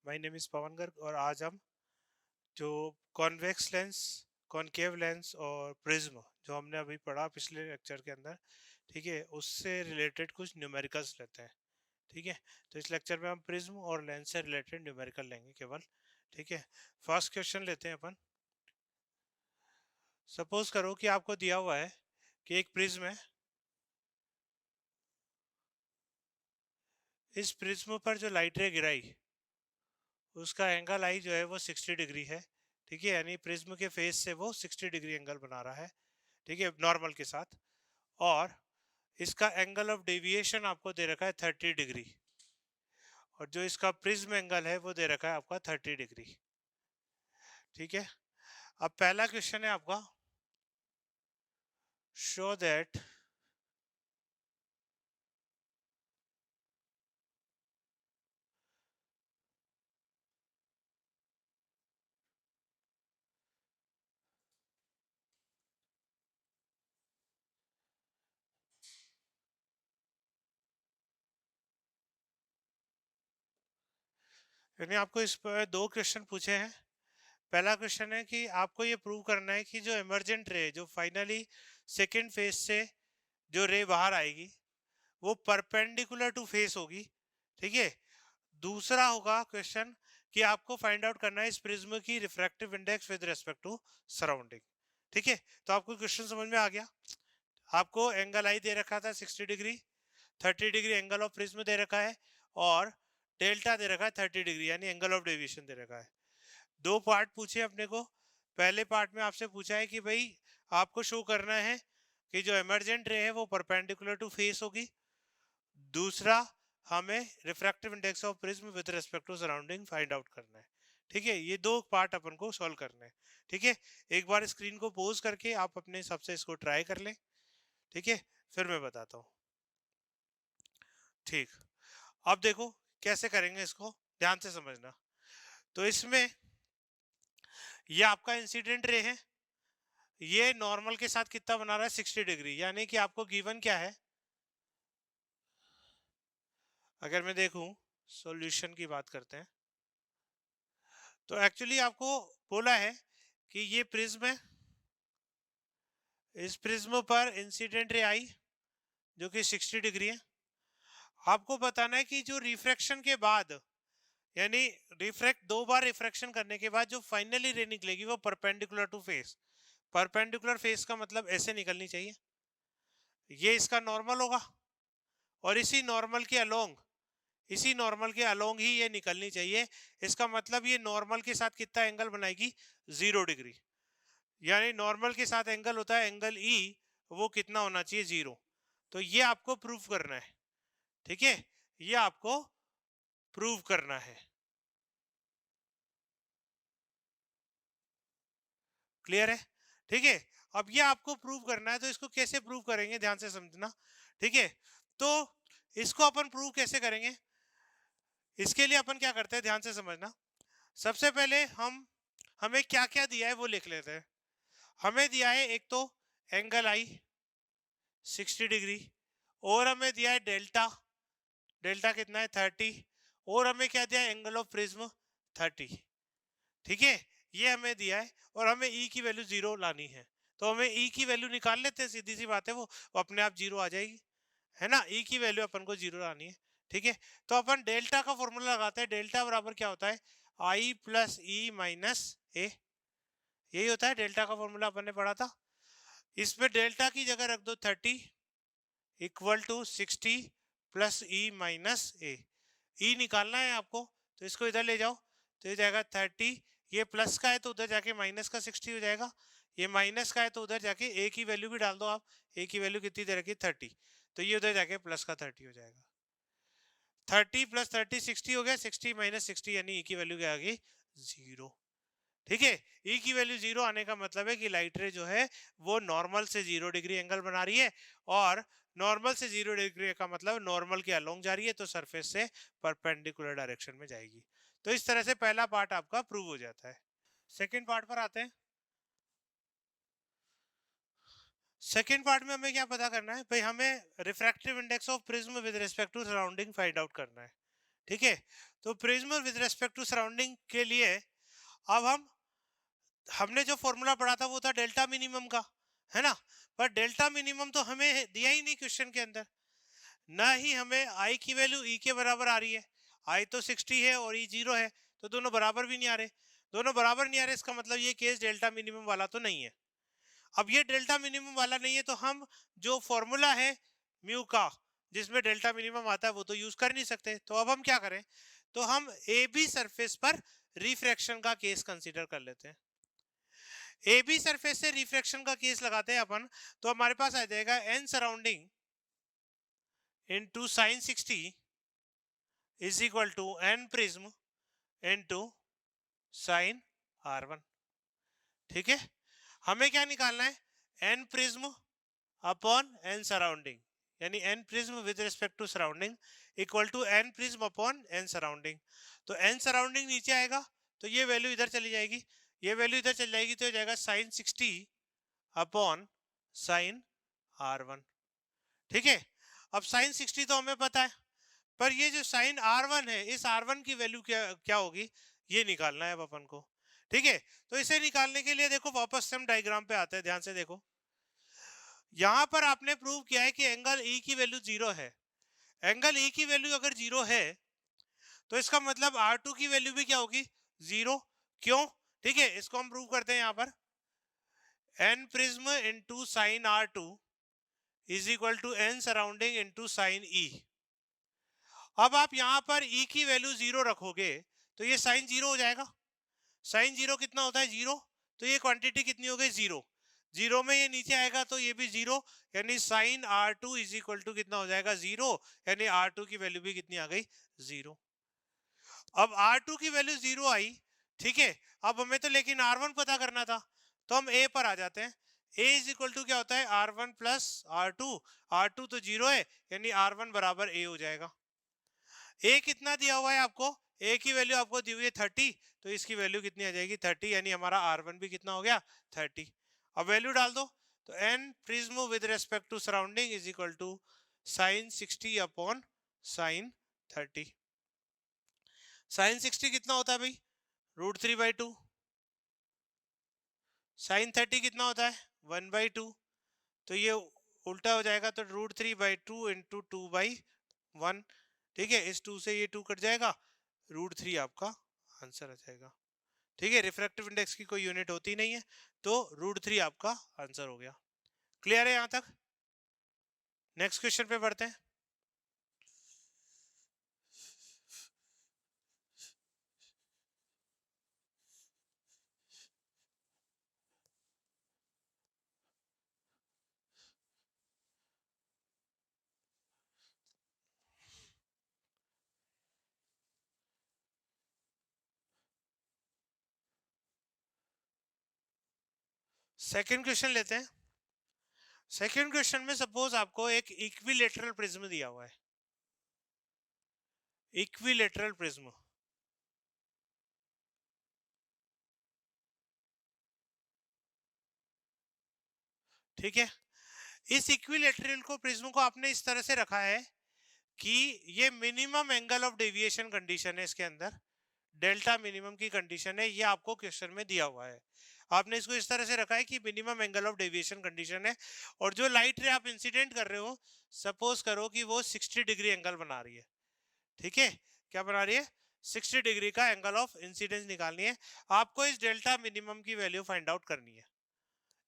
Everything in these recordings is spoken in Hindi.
माय नेम इज पवन गर्ग और आज हम जो कॉन्वेक्स लेंस, कॉनकेव लेंस और प्रिज्म जो हमने अभी पढ़ा पिछले लेक्चर के अंदर, ठीक है, उससे रिलेटेड कुछ न्यूमेरिकल्स लेते हैं। ठीक है, तो इस लेक्चर में हम प्रिज्म और लेंस से रिलेटेड न्यूमेरिकल लेंगे केवल। ठीक है, फर्स्ट क्वेश्चन लेते हैं अपन। सपोज करो कि आपको दिया हुआ है कि एक प्रिज्म है, इस प्रिज्म पर जो लाइट रे गिराई उसका एंगल आई जो है वो 60 डिग्री है। ठीक है, यानी प्रिज्म के फेस से वो 60 डिग्री एंगल बना रहा है, ठीक है, नॉर्मल के साथ। और इसका एंगल ऑफ डेविएशन आपको दे रखा है 30 डिग्री, और जो इसका प्रिज्म एंगल है वो दे रखा है आपका 30 डिग्री। ठीक है, अब पहला क्वेश्चन है आपका, शो दैट यानी आपको इस पर दो क्वेश्चन पूछे हैं। पहला क्वेश्चन है कि आपको ये प्रूव करना है कि जो इमरजेंट रे, जो फाइनली सेकेंड फेज से जो रे बाहर आएगी वो परपेंडिकुलर टू फेस होगी। ठीक है, दूसरा होगा क्वेश्चन कि आपको फाइंड आउट करना है इस प्रिज्म की refractive index with respect to surrounding. ठीक है, तो आपको क्वेश्चन समझ में आ गया। आपको एंगल आई दे रखा था 60 degree, 30 degree angle of prism दे रखा है, और डेल्टा दे रखा है 30 डिग्री, यानी एंगल ऑफ डेविएशन दे रखा है। दो पार्ट पूछे अपने को। पहले पार्ट में आपसे पूछा है कि भाई आपको शो करना है कि जो इमरजेंट रे है वो परपेंडिकुलर टू फेस होगी। दूसरा, हमें refractive index of prism with respect to surrounding find out करना है। ठीक है, ये दो पार्ट अपन को सॉल्व करने हैं। ठीक है, एक बार स्क्रीन को पोज करके आप अपने हिसाब से इसको ट्राई कर लें। ठीक है, फिर मैं बताता हूँ। ठीक, अब देखो कैसे करेंगे इसको, ध्यान से समझना। तो इसमें ये आपका इंसिडेंट रे है, ये नॉर्मल के साथ कितना बना रहा है 60 डिग्री, यानी कि आपको गिवन क्या है। अगर मैं देखूं, सॉल्यूशन की बात करते हैं, तो एक्चुअली आपको बोला है कि ये प्रिज्म है, इस प्रिज्म पर इंसिडेंट रे आई जो कि 60 डिग्री है। आपको बताना है कि जो रिफ्रैक्शन के बाद, यानी रिफ्रैक्ट दो बार रिफ्रैक्शन करने के बाद जो फाइनली रे निकलेगी वो perpendicular to face. Perpendicular face का मतलब ऐसे निकलनी चाहिए, ये इसका नॉर्मल होगा, और इसी नॉर्मल के अलोंग ही ये निकलनी चाहिए। इसका मतलब ये नॉर्मल के साथ कितना एंगल बनाएगी, 0 डिग्री। यानी नॉर्मल के साथ एंगल होता है एंगल ई, वो कितना होना चाहिए, 0। तो ये आपको प्रूव करना है। ठीक है, ये आपको प्रूव करना है। क्लियर है? ठीक है, अब ये आपको प्रूव करना है, तो इसको कैसे प्रूव करेंगे ध्यान से समझना। ठीक है, तो इसको अपन प्रूव कैसे करेंगे, इसके लिए अपन क्या करते हैं ध्यान से समझना। सबसे पहले हमें क्या क्या दिया है वो लिख लेते हैं। हमें दिया है एक तो एंगल आई 60 डिग्री, और हमें दिया है डेल्टा, डेल्टा कितना है 30, और हमें क्या दिया है एंगल ऑफ प्रिज्म 30। ठीक है, ये हमें दिया है, और हमें ई की वैल्यू 0 लानी है। तो हमें ई की वैल्यू निकाल लेते हैं, सीधी सी बात है, वो अपने आप 0 आ जाएगी, है ना। ई की वैल्यू अपन को 0 लानी है। ठीक है, तो अपन डेल्टा का फॉर्मूला लगाते हैं। डेल्टा बराबर क्या होता है, आई प्लस ई माइनस ए, यही होता है डेल्टा का फॉर्मूला, अपन ने पढ़ा था। इसमें डेल्टा की जगह रख दो 30 equal to 60 plus e minus A. E निकालना है आपको, तो इसको इधर ले जाओ, तो ये जाएगा 30, ये प्लस का है तो उधर जाके माइनस का 60 हो जाएगा, ये माइनस का है तो उधर जाके ए की वैल्यू भी डाल दो आप। ए की वैल्यू कितनी दे रखी, 30, तो ये उधर जाके प्लस का 30 हो जाएगा। 30 प्लस 30 60 हो गया, 60 माइनस 60 यानी ई की वैल्यू क्या आ गई, 0। ठीक है, ई की वैल्यू 0 आने का मतलब है कि लाइट रे जो है वो नॉर्मल से 0 डिग्री एंगल बना रही है, और नॉर्मल से 0 डिग्री का मतलब नॉर्मल के अलोंग जा रही है, तो सरफेस से परपेंडिकुलर डायरेक्शन में जाएगी। तो इस तरह से पहला पार्ट आपका प्रूव हो जाता है। सेकेंड पार्ट पर आते हैं। सेकेंड पार्ट में हमें क्या पता करना है भाई, हमें refractive index of prism with respect to surrounding find out करना है। ठीक है। तो prism with respect to surrounding के लिए अब हमने जो फॉर्मूला पढ़ा था वो था डेल्टा मिनिमम का, है ना। पर डेल्टा मिनिमम तो हमें दिया ही नहीं क्वेश्चन के अंदर, ना ही हमें आई की वैल्यू ई के बराबर आ रही है। आई तो 60 है और ई 0 है, तो दोनों बराबर भी नहीं आ रहे। दोनों बराबर नहीं आ रहे, इसका मतलब ये केस डेल्टा मिनिमम वाला तो नहीं है। अब ये डेल्टा मिनिमम वाला नहीं है तो हम जो फॉर्मूला है म्यू का जिसमें डेल्टा मिनिमम आता है वो तो यूज कर नहीं सकते। तो अब हम क्या करें, तो हम ए बी सरफेस पर रिफ्रैक्शन का केस कंसीडर कर लेते हैं। ए बी सरफेस से रिफ्रैक्शन का केस लगाते हैं अपन, तो हमारे पास आ जाएगा n surrounding into sine 60 is equal to n prism into sine R1। ठीक है, हमें क्या निकालना है, n prism upon n surrounding, यानी n prism with respect to surrounding equal to n prism upon n surrounding. तो एन सराउंडिंग नीचे आएगा तो ये वैल्यू इधर चली जाएगी, ये वैल्यू इधर चली जाएगी तो हो जाएगा साइन 60 अपॉन साइन R1। ठीक है, अब साइन 60 तो हमें पता है, पर ये जो साइन R1 है इस R1 की वैल्यू क्या क्या होगी ये निकालना है अब अपन को। ठीक है, तो इसे निकालने के लिए देखो वापस से हम डायग्राम पे आते हैं, ध्यान से देखो। यहां पर आपने प्रूव किया है कि एंगल ई की वैल्यू 0 है। एंगल ई की वैल्यू अगर 0 है तो इसका मतलब R2 की वैल्यू भी क्या होगी, 0। क्यों, ठीक है, इसको हम प्रूव करते हैं। यहां पर n prism into sine R2 is equal to n surrounding into sine e. अब आप यहां पर ई की वैल्यू 0 रखोगे तो ये साइन 0 हो जाएगा। साइन 0 कितना होता है, 0। तो ये क्वांटिटी कितनी हो गई, 0। 0 में ये नीचे आएगा तो ये भी 0, यानी sign R2 is equal to कितना हो जाएगा, 0। यानी R2 की वैल्यू भी कितनी आ गई, 0। अब R2 की वैल्यू 0 आई, ठीक है। अब हमें तो लेकिन R1 पता करना था, तो हम A पर आ जाते हैं। A इज इक्वल टू क्या होता है, R1 प्लस R2। R2 तो 0 है, यानी R1 बराबर A हो जाएगा। A कितना दिया हुआ है आपको, A की वैल्यू आपको दी हुई है 30, तो इसकी वैल्यू कितनी आ जाएगी, 30, यानी हमारा R1 भी कितना हो गया, 30। अब वैल्यू डाल दो, तो n prism with respect to surrounding is equal to sine 60 upon sine 30। Sine 60 कितना होता है भाई, √3/2। साइन 30 कितना होता है, 1/2। तो ये उल्टा हो जाएगा, तो √3/2 इंटू 2/1। ठीक है, इस 2 से ये 2 कट जाएगा, √3 आपका आंसर आ जाएगा। ठीक है, रिफ्रैक्टिव इंडेक्स की कोई यूनिट होती नहीं है, तो √3 आपका आंसर हो गया। क्लियर है यहां तक। नेक्स्ट क्वेश्चन पे बढ़ते हैं। सेकंड क्वेश्चन लेते हैं। सेकंड क्वेश्चन में सपोज आपको एक इक्विलेटरल प्रिज्म दिया हुआ है, इक्विलेटरल प्रिज्म। ठीक है, इस इक्विलेटरल को प्रिज्म को आपने इस तरह से रखा है कि ये minimum angle of deviation condition है, इसके अंदर डेल्टा मिनिमम की कंडीशन है, ये आपको क्वेश्चन में दिया हुआ है। आपने इसको इस तरह से रखा है कि minimum angle of deviation condition है, और जो लाइट रे आप इंसिडेंट कर रहे हो, सपोज करो कि वो 60 डिग्री एंगल बना रही है। ठीक है, क्या बना रही है, 60 डिग्री का एंगल ऑफ इंसिडेंस निकालनी है। आपको इस डेल्टा मिनिमम की वैल्यू फाइंड आउट करनी है,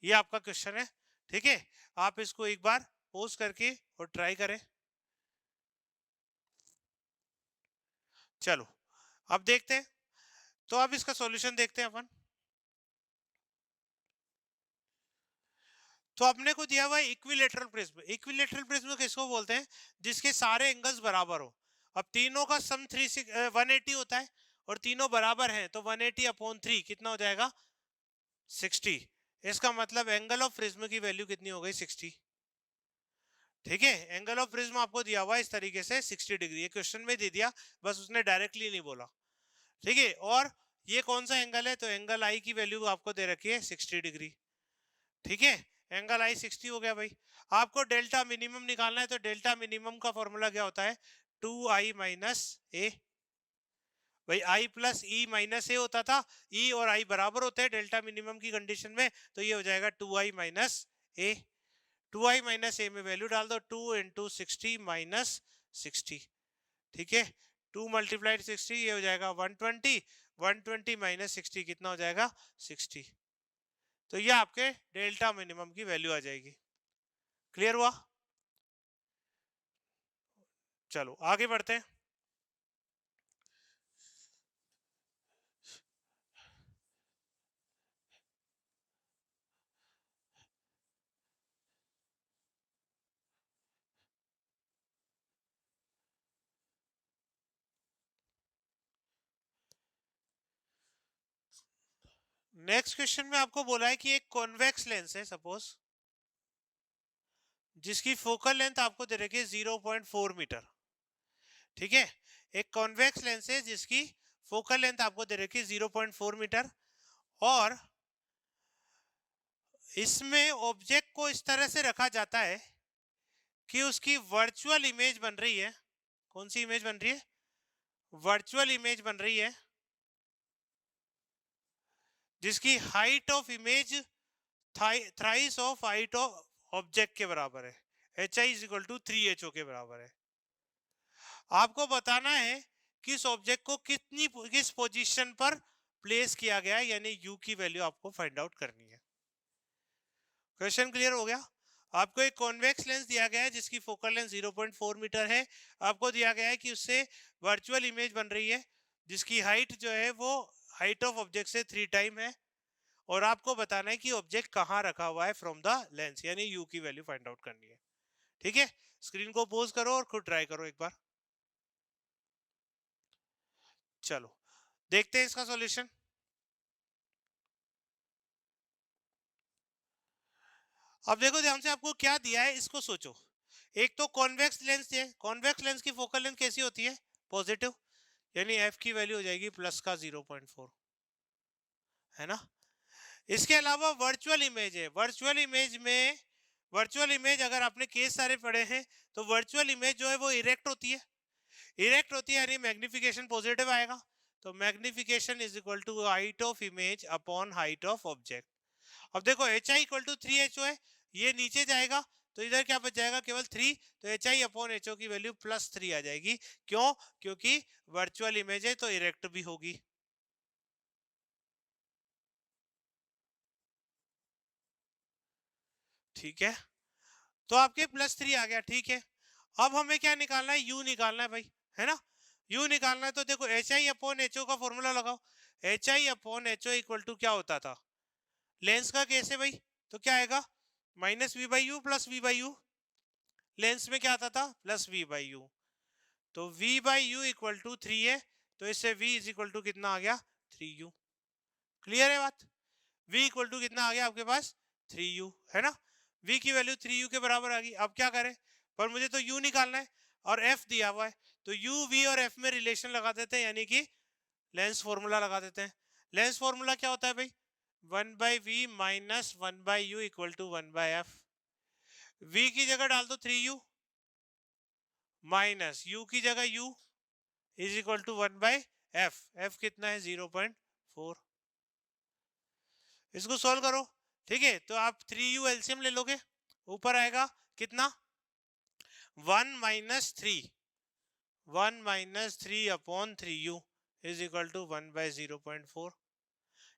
ये आपका क्वेश्चन है। ठीक है, आप इसको एक बार पोज करके और ट्राई करें। चलो अब देखते हैं, तो अब इसका सॉल्यूशन देखते हैं अपन। तो अपने को दिया हुआ है इक्विलेटरल प्रिज्म। इक्विलेटरल प्रिज्म किसको बोलते हैं, जिसके सारे एंगल्स बराबर हो। अब तीनों का सम 180 होता है, और तीनों बराबर हैं, तो 180/3 कितना हो जाएगा, 60। इसका मतलब एंगल ऑफ प्रिज्म की वैल्यू कितनी हो गई, 60। ठीक है, एंगल ऑफ प्रिज्म आपको दिया हुआ है इस तरीके से 60 डिग्री, ये क्वेश्चन में दे दिया, बस उसने डायरेक्टली नहीं बोला। ठीक है, और ये कौन सा एंगल है, तो एंगल आई की वैल्यू आपको दे रखी है 60 डिग्री। ठीक है, एंगल आई 60 हो गया भाई। आपको डेल्टा मिनिमम निकालना है, तो डेल्टा मिनिमम का फॉर्मूला क्या होता है, 2i - a। भाई आई प्लस ई माइनस ए होता था, ई और आई बराबर होते हैं डेल्टा मिनिमम की कंडीशन में, तो ये हो जाएगा 2i माइनस ए। 2i माइनस ए में वैल्यू डाल दो, 2 इंटू 60 माइनस 60, ठीक है। 2 मल्टीप्लाइड 60, ये हो जाएगा 120, 120 माइनस 60 कितना हो जाएगा 60। तो ये आपके डेल्टा मिनिमम की वैल्यू आ जाएगी। क्लियर हुआ? चलो आगे बढ़ते हैं। नेक्स्ट क्वेश्चन में आपको बोला है कि एक कॉन्वेक्स लेंस है सपोज, जिसकी फोकल लेंथ आपको दे रखी है 0.4 मीटर, ठीक है। एक कॉन्वेक्स लेंस है जिसकी फोकल लेंथ आपको दे रखी है 0.4 मीटर, और इसमें ऑब्जेक्ट को इस तरह से रखा जाता है कि उसकी वर्चुअल इमेज बन रही है। कौन सी इमेज बन रही है? वर्चुअल इमेज बन रही है, जिसकी height of image thrice of height of object के बराबर है, H I is equal to 3ho के बराबर है। आपको बताना है कि इस ऑब्जेक्ट को किस पोजीशन पर प्लेस किया गया है, यानी u की वैल्यू आपको फाइंड आउट करनी है। क्वेश्चन क्लियर हो गया? आपको एक कॉन्वेक्स लेंस दिया गया है जिसकी फोकल लेंथ 0.4 मीटर है। आपको दिया गया है कि उससे वर्चुअल इमेज बन रही है जिसकी हाइट जो है वो हाइट ऑफ ऑब्जेक्ट से 3 टाइम है, और आपको बताना है कि ऑब्जेक्ट कहाँ रखा हुआ है फ्रॉम द लेंस, यानी यू की वैल्यू फाइंड आउट करनी है। ठीक है, स्क्रीन को पोज करो और खुद ट्राई करो एक बार। चलो देखते हैं इसका सॉल्यूशन। अब देखो ध्यान से, आपको क्या दिया है इसको सोचो। एक तो कॉन्वेक्स लेंस है, कॉन्वेक्स लेंस की फोकल लेंथ कैसी होती है? पॉजिटिव, यानी एफ की वैल्यू हो जाएगी प्लस का 0.4, है ना। इसके अलावा वर्चुअल इमेज है, वर्चुअल इमेज में, वर्चुअल इमेज अगर आपने केस सारे पढ़े हैं तो वर्चुअल इमेज जो है वो इरेक्ट होती है, इरेक्ट होती है यानी मैग्निफिकेशन पॉजिटिव आएगा। तो magnification is equal to height of image upon height of object. अब देखो H I equal to 3ho है, ये नीचे जाएगा तो इधर क्या बच जाएगा? केवल 3, तो H I upon H O की वैल्यू +3 आ जाएगी। क्यों? क्योंकि वर्चुअल इमेज है तो इरेक्ट भी होगी। ठीक है, तो आपके +3 आ गया, ठीक है। अब हमें क्या निकालना है? यू निकालना है भाई, है ना। यू निकालना है तो देखो H I upon H O का फॉर्मूला लगाओ। H I upon H O equal to क्या होता था? लेंस का केस है भाई, तो क्या आएगा? -v/u plus v/u। लेंस में क्या आता था? +v/u। तो v/u इक्वल टू 3 है, तो इससे v इज इक्वल टू कितना आ गया? 3u। क्लियर है बात? v इक्वल टू कितना आ गया आपके पास? 3u, है ना। v की वैल्यू 3u के बराबर आ गई। अब क्या करें? पर मुझे तो u निकालना है और f दिया हुआ है, तो u v और f में रिलेशन लगा देते हैं, यानी कि लेंस फॉर्मूला लगा देते हैं। लेंस फॉर्मूला क्या होता है भाई? 1/v minus 1/u equal to 1/f। v की जगह डाल दो 3u, माइनस u की जगह u is equal to 1/f। f कितना है? 0.4। इसको सॉल्व करो, ठीक है। तो आप 3u एलसीएम ले लोगे, ऊपर आएगा कितना? 1 - 3 upon 3u is equal to 1/0.4।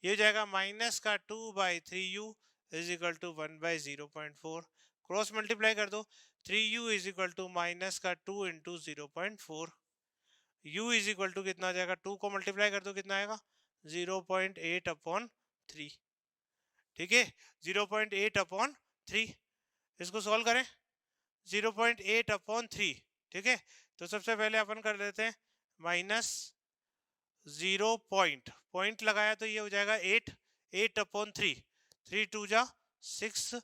ये हो जाएगा माइनस का 2/3u is equal to 1/0.4। Cross multiply कर दो, 3u is equal to minus का 2 into 0.4। u is equal to कितना आ जाएगा? 2 को मल्टीप्लाई कर दो, कितना आएगा? 0.8 अपॉन 3, ठीक है। 0.8 अपॉन 3, इसको सॉल्व करें। 0.8 अपॉन 3, ठीक है। तो सबसे पहले अपन कर लेते हैं माइनस 0 पॉइंट लगाया तो ये हो जाएगा 8, 8 अपॉन 3, 3 2 जा 6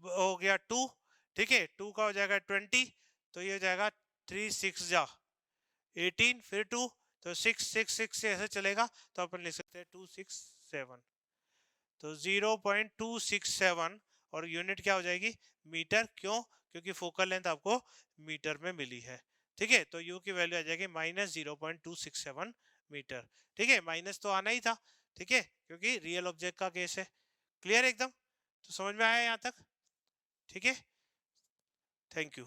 हो गया 2, ठीक है। 2 का हो जाएगा 20, तो ये हो जाएगा 3 6 जा 18, फिर 2, तो 6 6 6 से ऐसे चलेगा, तो अपन लिख सकते हैं 267। तो 0.267 और यूनिट क्या हो जाएगी? मीटर। क्यों? क्योंकि फोकल लेंथ आपको मीटर में मिली है, ठीक है। तो यू की वैल्यू आ जाएगी -0.267 मीटर। ठीक है, माइनस तो आना ही था, ठीक है, क्योंकि रियल ऑब्जेक्ट का केस है। क्लियर एकदम? तो समझ में आया यहाँ तक? ठीक है, थैंक यू।